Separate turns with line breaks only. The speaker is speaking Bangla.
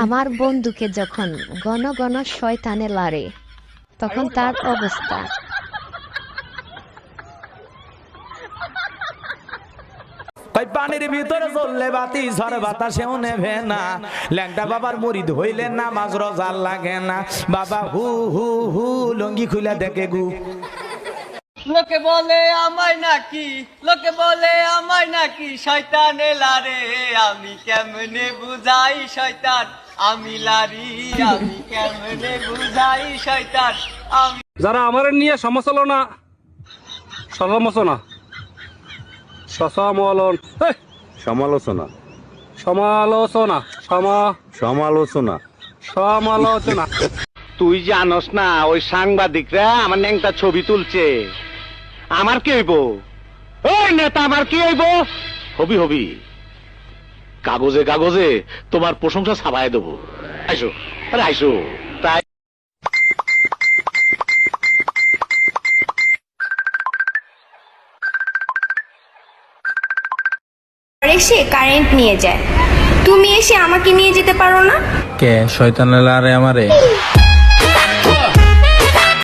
আমার বন্ধুকে যখন ঘন ঘন শয়তানে লাড়ে তখন তার অবস্থা।
পানির ভিতরে চললে বাতি ঝড় বাতাসেও নেভে না। ল্যাংটা বাবার মুরিদ হইলে নামাজ রোজা লাগে না। বাবা হু হু হু লঙ্গি খুলে দেখে গু।
লোকে বলে আমায় নাকি, লোকে বলে আমায় নাকি শয়তানে লারে, আমি কেমনে বুঝাই শয়তান আমি লারি, আমি কেমনে বুঝাই শয়তান আমি।
যারা আমার নিয়ে সমালোচনা সমালোচনা সমালোচনা সমালোচনা সমালোচনা সমালোচনা
তুই জানস না ওই সাংবাদিকরা আমার ন্যাংটা ছবি তুলছে, আমার কি হইব? ওই নেতা আমার কি হইব? হবি হবি, কাগজে কাগজে তোমার প্রশংসা ছাপায় দেবো। আইসো, আরে আইসো। তাই
এসে কারেন্ট নিয়ে যায়, তুমি এসে আমাকে নিয়ে যেতে পারো না?
কে শয়তান লারে আমারে?